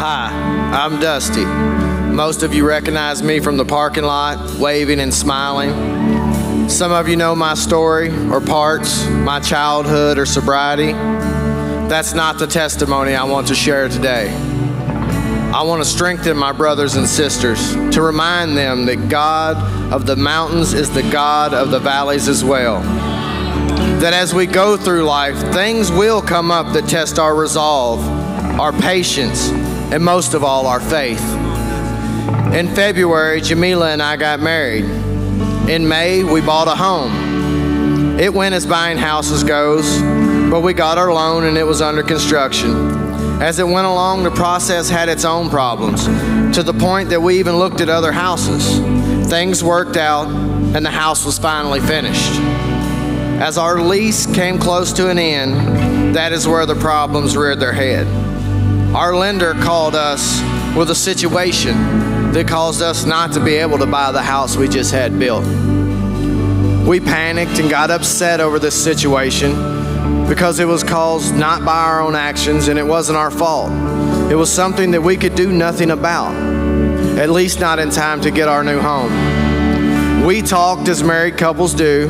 Hi, I'm Dusty. Most of you recognize me from the parking lot, waving and smiling. Some of you know my story or parts, my childhood or sobriety. That's not the testimony I want to share today. I want to strengthen my brothers and sisters to remind them that God of the mountains is the God of the valleys as well. That as we go through life, things will come up that test our resolve, our patience, and most of all, our faith. In February, Jamila and I got married. In May, we bought a home. It went as buying houses goes, but we got our loan and it was under construction. As it went along, the process had its own problems, to the point that we even looked at other houses. Things worked out, and the house was finally finished. As our lease came close to an end, that is where the problems reared their head. Our lender called us with a situation that caused us not to be able to buy the house we just had built. We panicked and got upset over this situation because it was caused not by our own actions and it wasn't our fault. It was something that we could do nothing about, at least not in time to get our new home. We talked as married couples do.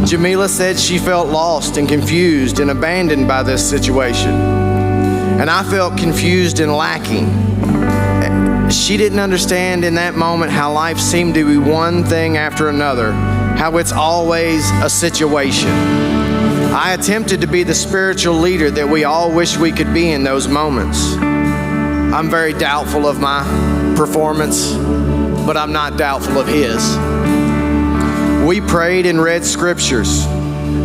Jamila said she felt lost and confused and abandoned by this situation. And I felt confused and lacking. She didn't understand in that moment how life seemed to be one thing after another, how it's always a situation. I attempted to be the spiritual leader that we all wish we could be in those moments. I'm very doubtful of my performance, but I'm not doubtful of his. We prayed and read scriptures.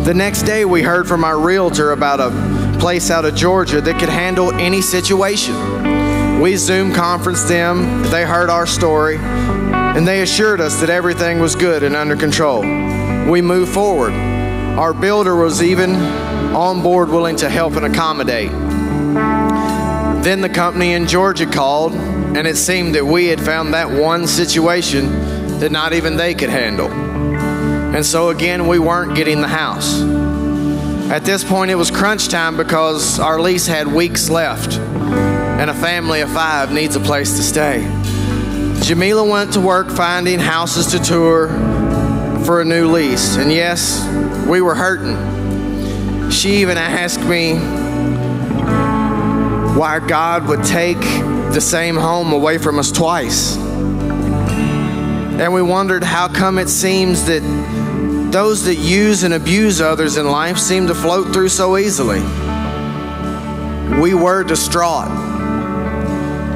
The next day we heard from our realtor about a place out of Georgia that could handle any situation. We Zoom conferenced them, they heard our story, and they assured us that everything was good and under control. We moved forward. Our builder was even on board, willing to help and accommodate. Then the company in Georgia called, and it seemed that we had found that one situation that not even they could handle. And so again, we weren't getting the house. At this point, it was crunch time because our lease had weeks left, and a family of 5 needs a place to stay. Jamila went to work finding houses to tour for a new lease, and yes, we were hurting. She even asked me why God would take the same home away from us twice. And we wondered how come it seems that those that use and abuse others in life seem to float through so easily. We were distraught.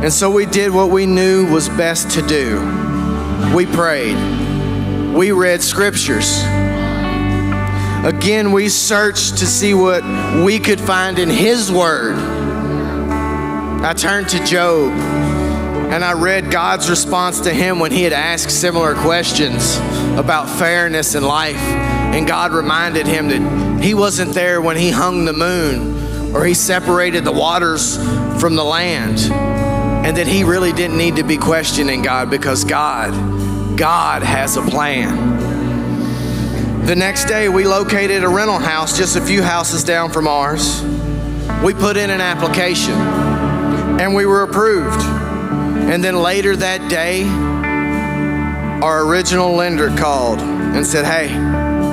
And so we did what we knew was best to do. We prayed. We read scriptures. Again, we searched to see what we could find in His Word. I turned to Job and I read God's response to him when he had asked similar questions about fairness in life. And God reminded him that He wasn't there when He hung the moon or He separated the waters from the land. And that he really didn't need to be questioning God because God has a plan. The next day, we located a rental house just a few houses down from ours. We put in an application and we were approved. And then later that day, our original lender called and said, "Hey,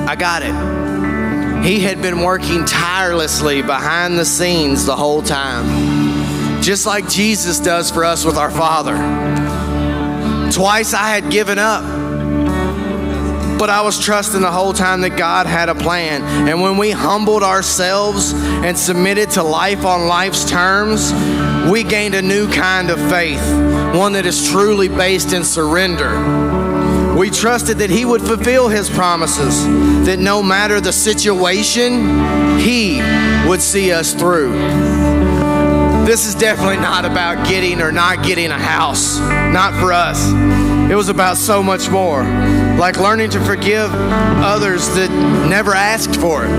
I got it." He had been working tirelessly behind the scenes the whole time, just like Jesus does for us with our Father. Twice I had given up, but I was trusting the whole time that God had a plan. And when we humbled ourselves and submitted to life on life's terms, we gained a new kind of faith, one that is truly based in surrender. We trusted that He would fulfill His promises, that no matter the situation, He would see us through. This is definitely not about getting or not getting a house, not for us. It was about so much more, like learning to forgive others that never asked for it.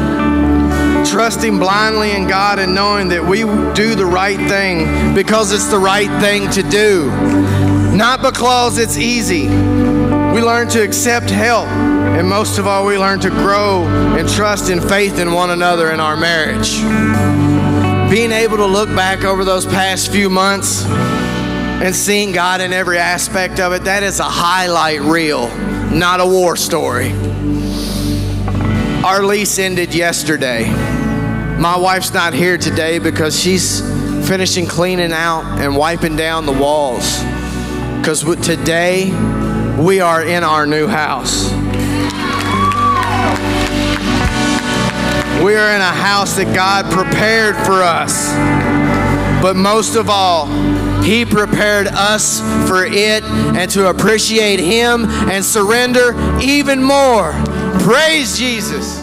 Trusting blindly in God and knowing that we do the right thing because it's the right thing to do, not because it's easy. We learn to accept help, and most of all, we learn to grow and trust in faith in one another in our marriage. Being able to look back over those past few months and seeing God in every aspect of it, that is a highlight reel, not a war story. Our lease ended yesterday. My wife's not here today because she's finishing cleaning out and wiping down the walls. Because today, we are in our new house. We are in a house that God prepared for us. But most of all, He prepared us for it and to appreciate Him and surrender even more. Praise Jesus.